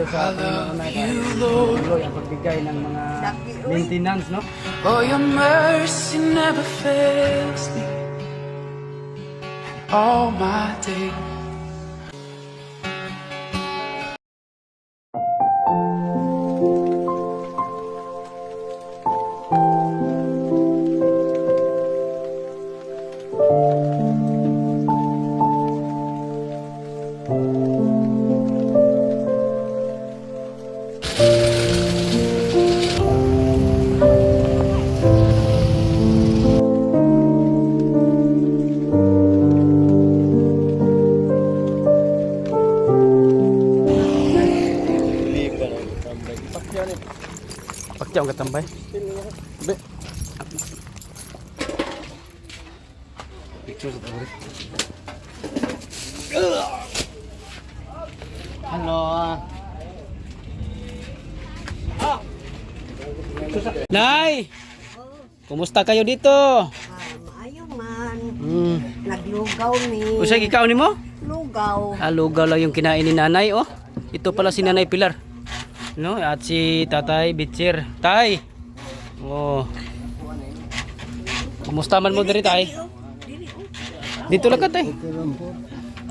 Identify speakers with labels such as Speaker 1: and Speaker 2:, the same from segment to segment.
Speaker 1: sa Panginoon ay tuloy ang pagbigay ng mga maintenance, no?
Speaker 2: Oh, your mercy never fails me all my days.
Speaker 1: Pakyaw ka tambay. Be. Picture sa tawari. Hello. Nay! Kumusta kayo dito?
Speaker 3: Maayo man.
Speaker 1: Hmm.
Speaker 3: Naglugaw ni.
Speaker 1: Usay ikaw nimo?
Speaker 3: Lugaw.
Speaker 1: Lugaw lang yung kinain ni nanay, oh. Ito pala si Nanay Pilar. No, at si Tatay Bitchir. Tay. Oh. Kumusta man mo diri, tay? Dito lang ka, tay.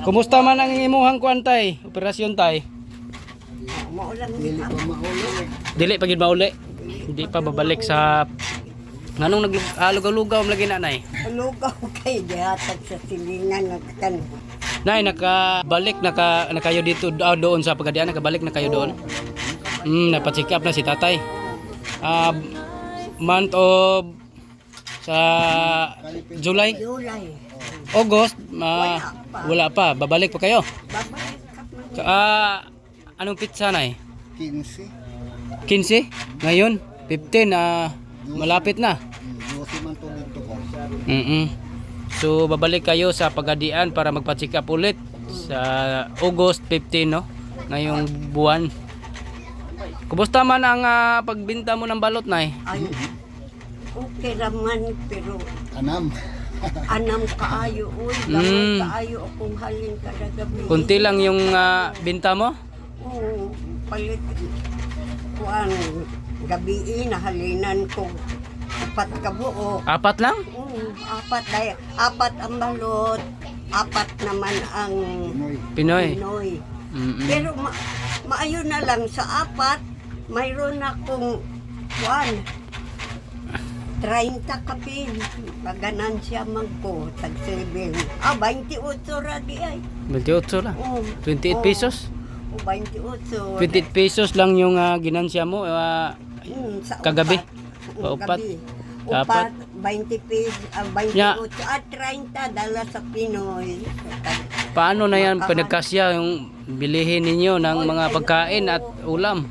Speaker 1: Kumusta man ang imuhang kuan, tay? Operasyon, tay?
Speaker 3: Maulan
Speaker 1: Dili pa gid mauli. Hindi pa babalik sa nganong naglugaw-lugaw lagi nanay.
Speaker 3: Lugaw kay dihatag sa silingan nagkan.
Speaker 1: Nay, nakabalik na kayo dito doon sa Pagadian, nakabalik na kayo doon. Napacheck up na si tatay. Month of sa July,
Speaker 3: July.
Speaker 1: August, wala pa. Babalik pa kayo.
Speaker 3: Babalik ka man.
Speaker 1: Anong pizza na
Speaker 4: 15.
Speaker 1: 15? Ngayon, 15 malapit na.
Speaker 4: 12 man to dito ko.
Speaker 1: So, babalik kayo sa Pagadian para magpa-check up ulit sa August 15, no? Ngayong buwan. Kumusta man ang pagbinta mo ng balot, nay?
Speaker 3: Ay. Okay raman pero
Speaker 4: Anam.
Speaker 3: anam kaayo uy, gamay kaayo akong halin kada gabi.
Speaker 1: Kunti lang yung binta mo?
Speaker 3: Oo, palit kuan gabi nahalinan ko 4 ka buo.
Speaker 1: 4 lang?
Speaker 3: Apat ang balot, 4 naman ang
Speaker 1: Pinoy.
Speaker 3: Pinoy.
Speaker 1: Mm-mm.
Speaker 3: Pero maayo na lang sa 4, mayroon akong kuan 30 kapin. Paganansya man ko, tag 7. 28 ra di ay.
Speaker 1: 28 lang. 28 pesos?
Speaker 3: O 28.
Speaker 1: 28 pesos lang yung ginansya mo
Speaker 3: Sa
Speaker 1: kagabi.
Speaker 3: upat.
Speaker 1: Upat.
Speaker 3: Upat, 20 pesos, 28
Speaker 1: Ya.
Speaker 3: at 30 dala sa Pinoy.
Speaker 1: Paano na yan pinagkasya yung bilihin ninyo ng mga pagkain at ulam?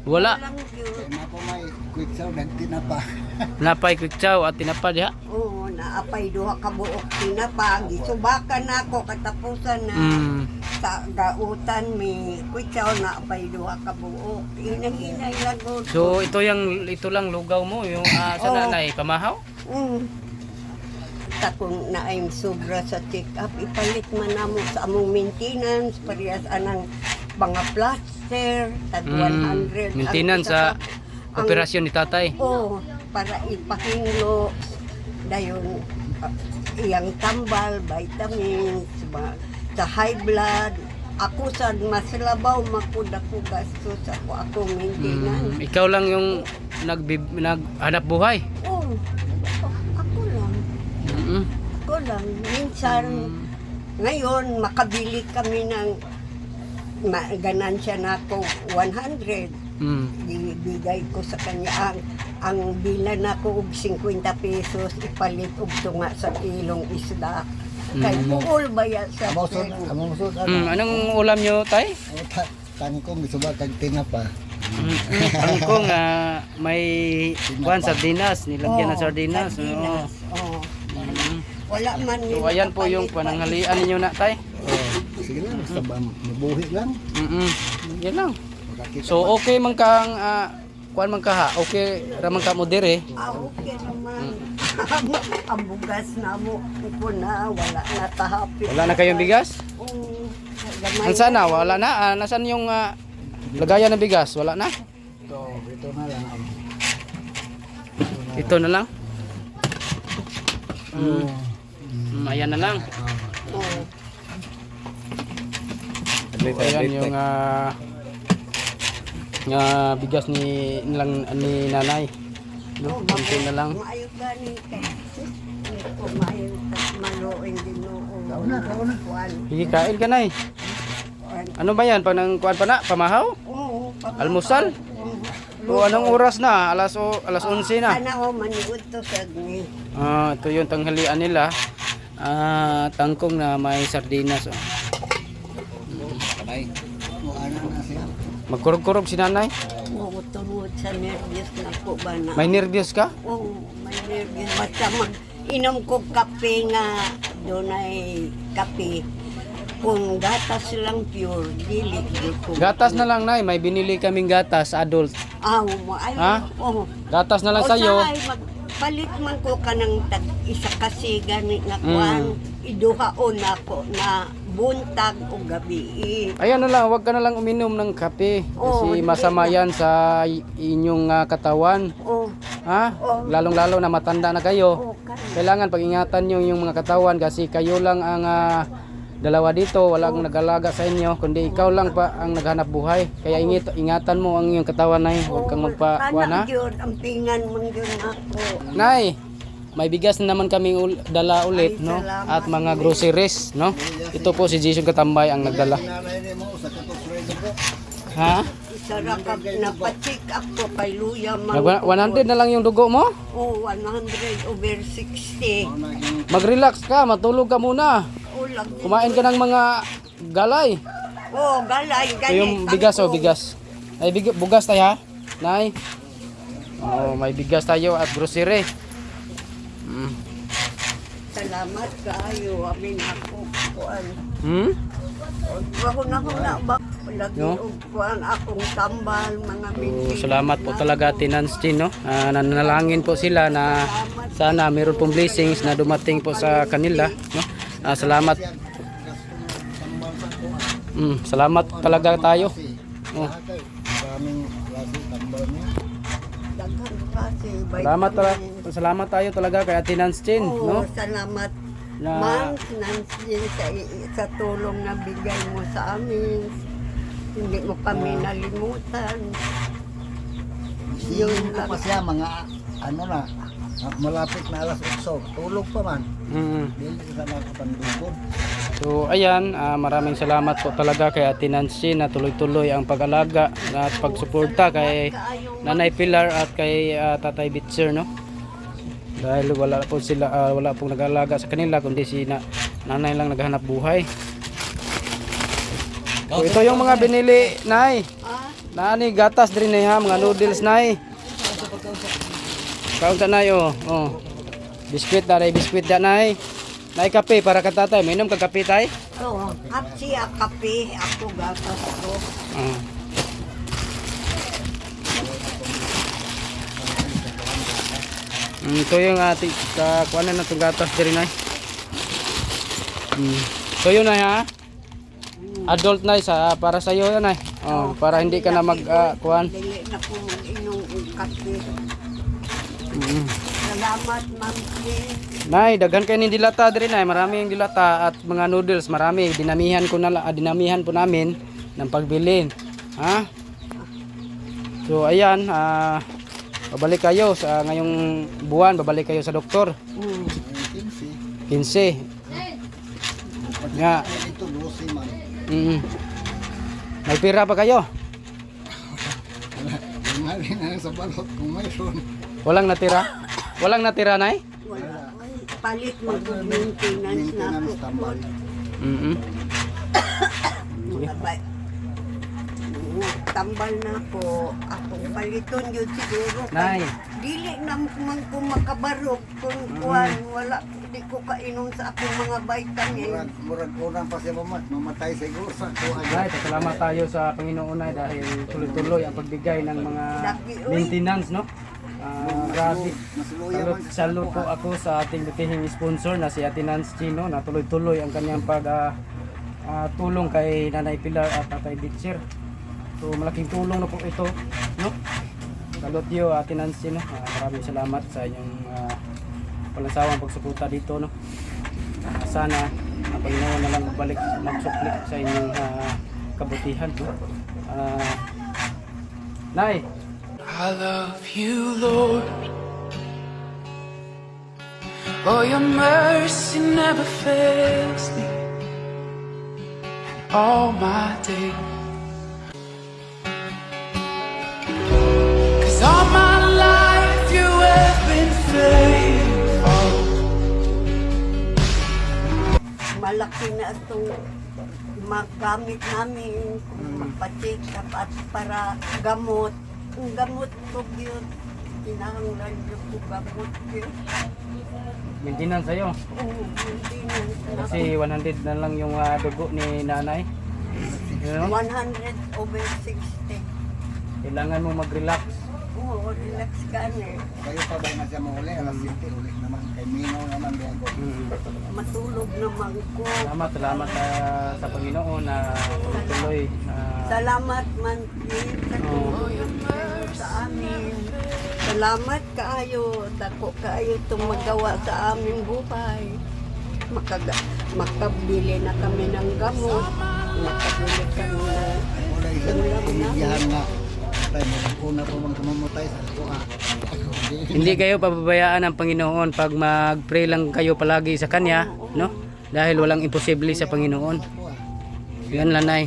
Speaker 1: Wala.
Speaker 3: Walang yun.
Speaker 4: Ako may quick sound nagtinapa.
Speaker 1: Napay kwikchaw at tinapa diha.
Speaker 3: Oo, naapay duha ka buok tinapag. Isubakan na ako katapusan na sa gautan mi kwitsaw naapay duha ka buok. Hinahinay lang ko.
Speaker 1: So ito lang lugaw mo yung sa
Speaker 3: Oo.
Speaker 1: nanay pamahaw?
Speaker 3: Takong na ay sobra sa check-up, ipalit man namo sa among maintenance, parehas anang mga plaster, tag 100.
Speaker 1: Maintenance sa operasyon ni tatay.
Speaker 3: Oo, para ipahinglo, dayon iyang tambal, vitamins, sa high blood. Ako sa mas labaw, makud ako gasto sa akong maintenance.
Speaker 1: Ikaw lang yung naghanap buhay.
Speaker 3: Oo, ako lang. Ako lang. Minsan, ngayon, makabili kami ng ganansya na ako 100. Ibigay ko sa kanya ang bilan ako og 50 pesos ipalit og tunga sa kilong isda. Kay buol ba yan sa
Speaker 4: Among sud
Speaker 1: Anong ulam nyo, tay?
Speaker 4: Tani ko gisuba kag tinapa.
Speaker 1: Kangkong may sardinas, nilagyan ng sardinas.
Speaker 3: Sardinas. Oo. Wala man
Speaker 1: So ayan po yung pananghalian ninyo na, tay.
Speaker 4: Sige lang, basta mabuhi lang.
Speaker 1: Yan lang.
Speaker 4: Makakita
Speaker 1: So okay man kang kuan man ka ha. Okay ra man ka mo dire.
Speaker 3: Okay naman. Ang bugas na mo ko na wala na tahapit.
Speaker 1: Wala na kayong bigas?
Speaker 3: Oo.
Speaker 1: Ang sana wala na. Nasaan yung Lagayan ng bigas, wala na?
Speaker 4: Ito na lang.
Speaker 1: Ito na lang.
Speaker 4: Oh.
Speaker 1: Ayan na lang.
Speaker 3: Oo.
Speaker 1: Ayan yung bigas ni nanay. No, konti na lang.
Speaker 3: Maayos gani kay ito maayos maluin din
Speaker 4: Kauna.
Speaker 1: Sige, kain ka na eh. Ano ba yan? Pag kuan pa na? Pamahaw?
Speaker 3: Oo.
Speaker 1: Almusal? O anong oras na? Alas 11 na.
Speaker 3: Ana o maniud to sa ni.
Speaker 1: Ito yung tanghalian nila. Tangkong na may sardinas. Oh.
Speaker 4: Ano na siya?
Speaker 1: Magkurog-kurog si nanay.
Speaker 3: Oo, tungod sa nervyos na po ba na.
Speaker 1: May nervyos ka?
Speaker 3: Oo, may nervyos. Basta inom ko kape nga doon ay kape. Kung gatas lang pure, dili ko.
Speaker 1: Gatas na lang nay. May binili kaming gatas adult.
Speaker 3: Ay,
Speaker 1: Ha?
Speaker 3: oo.
Speaker 1: Gatas na lang
Speaker 3: O,
Speaker 1: sa'yo.
Speaker 3: sahay, magpalit man ko ka ng isa kasi gani nga kuan. Iduhaon ako na buntag o gabi.
Speaker 1: Ayan na lang, huwag ka na lang uminom ng kape.
Speaker 3: Oo,
Speaker 1: Kasi
Speaker 3: hindi
Speaker 1: masama
Speaker 3: na.
Speaker 1: yan sa inyong katawan.
Speaker 3: Oh,
Speaker 1: Ha?
Speaker 3: Oo.
Speaker 1: Lalong-lalo na matanda na kayo.
Speaker 3: oh, kan.
Speaker 1: Kailangan pag-ingatan nyo yung mga katawan kasi kayo lang ang dalawa dito. Walang nag-alaga sa inyo. Kundi ikaw lang pa ang naghanap buhay. Kaya ingatan mo ang iyong katawan na. Huwag kang magpakuan ha.
Speaker 3: Anak yun, ang pingan man yun ako.
Speaker 1: Nay, may bigas na naman kaming dala ulit,
Speaker 3: Ay,
Speaker 1: no?
Speaker 3: salamat.
Speaker 1: At mga groceries, no? Ito po si Jason Katambay ang nagdala.
Speaker 4: Nanay ni mo sa katusredo ko.
Speaker 1: Ha?
Speaker 3: Isara ka, napacheck ako kay Luya man.
Speaker 1: 100 na lang yung dugo mo?
Speaker 3: Oh, 100 over 60.
Speaker 1: Mag-relax ka, matulog ka muna.
Speaker 3: Oh, lagi.
Speaker 1: Kumain ka ng mga galay.
Speaker 3: Oh, galay,
Speaker 1: Ito
Speaker 3: ganit.
Speaker 1: yung bigas, oh, bigas. Ay, bugas tayo ha? Nay? Oh, may bigas tayo at grocery.
Speaker 3: Salamat kayo, amin ako. Kuan.
Speaker 1: Hmm?
Speaker 3: Wahuna-huna ba? Lagi
Speaker 1: No?
Speaker 3: og kuan akong tambal, mga
Speaker 1: So,
Speaker 3: minti.
Speaker 1: salamat po talaga Tinansin, no? Nanalangin po sila na sana mayroon pong blessings na dumating po sa kanila, no? Salamat. Salamat talaga tayo. Oh.
Speaker 4: Maraming klase tambal niya.
Speaker 3: Daghan kasi.
Speaker 1: Salamat tayo talaga kay Tinansin, no?
Speaker 3: Oh, salamat.
Speaker 1: Na-
Speaker 3: Ma'am, Nancy, sa tulong na bigay mo sa amin. Hindi mo kami nalimutan.
Speaker 4: Yun
Speaker 3: Yun
Speaker 4: ko
Speaker 3: lang.
Speaker 4: pa siya mga ano na malapit na alas 8. Tulog pa man. Dili sa nakapandugod.
Speaker 1: So ayan, maraming salamat po talaga kay Ate Nancy na tuloy-tuloy ang pag-alaga at pagsuporta kay Nanay Pilar at kay Tatay Bitzer, no? Dahil wala po sila, wala pong nag-alaga sa kanila kundi si nanay lang naghahanap buhay. So ito yung mga binili, Nay. Nani gatas din ha, mga noodles, Nay. Kaunta Nay, oh. Biskwit Nay, Nay. Nay kape para ka tatay, mainom ka kape tay?
Speaker 3: Oo, siya kape, ako gatas ko.
Speaker 1: Ito yung kuanan na itong gatas din Nay. So yun Nay ha. Adult Nay para sa iyo yan Nay. Para hindi ka na kuan.
Speaker 3: Dili na po inom kape. Salamat, Ma'am King.
Speaker 1: Nay, daghan kayo ng dilata din Nay. Maraming dilata at mga noodles, marami. Dinamihan po namin ng pagbili. Ha? So ayan, babalik kayo sa ngayong buwan, babalik kayo sa doktor. 15. Nga.
Speaker 4: Ito 12 man.
Speaker 1: May pira pa kayo?
Speaker 4: Mali na sa balot kung mayroon.
Speaker 1: Walang natira? Walang natira, Nay?
Speaker 3: Wala. Ay, palit mo good maintenance na
Speaker 4: Maintenance
Speaker 3: ako.
Speaker 4: tambal.
Speaker 3: Mga ba- tambal na po. Akong paliton yun siguro.
Speaker 1: Nay.
Speaker 3: Dili naman ko makabarog kung kuwan. Wala. Di ko kainom sa akong mga vitamin.
Speaker 4: Murag unang pa siya mamatay siguro sa kuha.
Speaker 1: Nay, salamat tayo sa Panginoon Nay dahil tuloy-tuloy ang pagbigay ng mga maintenance, no? Grabe. Salute po ako sa ating butihing sponsor na si Ate Nancy, no? Na tuloy-tuloy ang kanyang tulong kay Nanay Pilar at Tatay Bitzer. So malaking tulong na po ito, no? Kalotyo, Ate Nancy, no? Maraming salamat sa inyong walang sawang pagsuporta dito, no? Sana ang Panginoon na lang magsukli sa inyong kabutihan, no? Nay,
Speaker 2: I love you, Lord. Oh, your mercy never fails me all my days. 'Cause all my life you have been faithful.
Speaker 3: Malaki na itong magamit namin magpa-check up at para gamot. Ang gamot ko yun, kinahanglan yun po gamot yun.
Speaker 1: maintenance sa'yo.
Speaker 3: Oo, hindi na.
Speaker 1: Kasi 100 na lang yung dugo ni nanay. You know?
Speaker 3: 100 over 60.
Speaker 1: Kailangan mo mag-relax.
Speaker 3: Oo, relax ka na eh.
Speaker 4: Kayo pa ba na siya mahuli? Alas 7 ulit naman. Kay Minaw naman doon ko.
Speaker 3: Matulog naman ko.
Speaker 1: Salamat sa Panginoon na tuloy-tuloy.
Speaker 3: Salamat man din sa tulong sa amin. Salamat kaayo, dako kaayo itong magawa sa aming buhay. Makabili na kami ng gamot, makabili kami ng
Speaker 4: Wala isang
Speaker 3: ulam
Speaker 4: pamilyahan
Speaker 3: namin.
Speaker 4: nga. Tayo, una po mang kumamutay sa kuha.
Speaker 1: Hindi kayo pababayaan ng Panginoon pag mag-pray lang kayo palagi sa Kanya, no? Dahil walang imposible sa Panginoon. Yan lanay.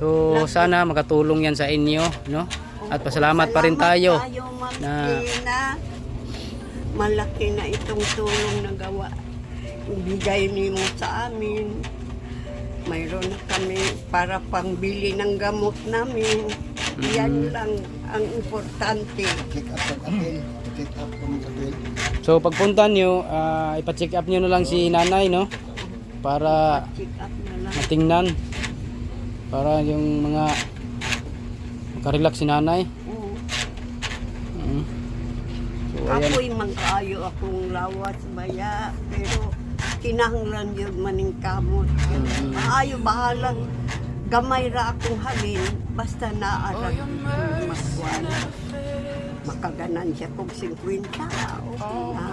Speaker 1: So sana makatulong yan sa inyo, no? At pasalamat pa rin tayo na
Speaker 3: na malaki na itong tulong na gawa. Ibigay niyo sa amin. Mayroon na kami para pangbili ng gamot namin. Yan lang ang importante.
Speaker 4: Check up sa apel. Check up po ng apel.
Speaker 1: so pagpunta nyo, ipa-check up nyo na lang si nanay, no? Para
Speaker 3: Check up na lang.
Speaker 1: matingnan. Para yung mga makarelax si nanay.
Speaker 3: Oo.
Speaker 1: So ayan.
Speaker 3: Ako'y mangkaayo akong lawas maya, pero kinahanglan yun maning kamot. Maayo bahalang gamay ra akong halin, basta naarag magkuhan. Makaganan siya kung 50, okay na.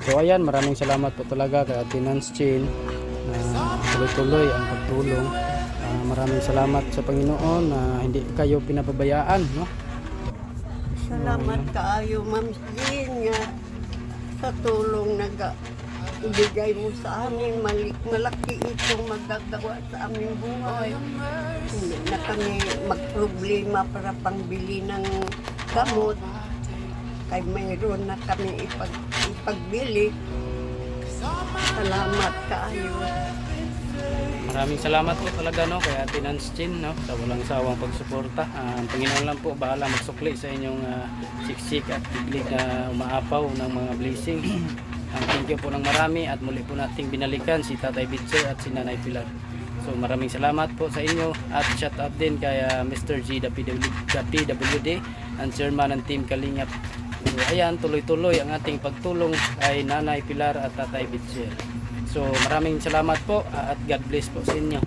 Speaker 1: So ayan, maraming salamat po talaga kay Ate Nancy na tuloy-tuloy ang pagtulong. Maraming salamat sa Panginoon na hindi kayo pinapabayaan, no?
Speaker 3: Salamat kaayo, Ma'am Jean, nga sa tulong na ibigay mo sa amin. Malaki itong magagawa sa aming buhay. Hindi na kami magproblema para pangbili ng gamot. Kaya mayroon na kami ipagbili. Salamat kaayo.
Speaker 1: Maraming salamat po talaga, no, kay Ate Nancy, no, sa walang sawang pagsuporta. Ang Panginoon lang po bahala magsukli sa inyong siksik at biglig na umaapaw ng mga blessing. Ang thank you po ng marami at muli po nating binalikan si Tatay Bitser at si Nanay Pilar. So maraming salamat po sa inyo at shout out din kay Mr. G, the PWD, ang chairman ng Team Kalingap. So, ayan, tuloy-tuloy ang ating pagtulong kay Nanay Pilar at Tatay Bitser. So maraming salamat po at God bless po sa inyo.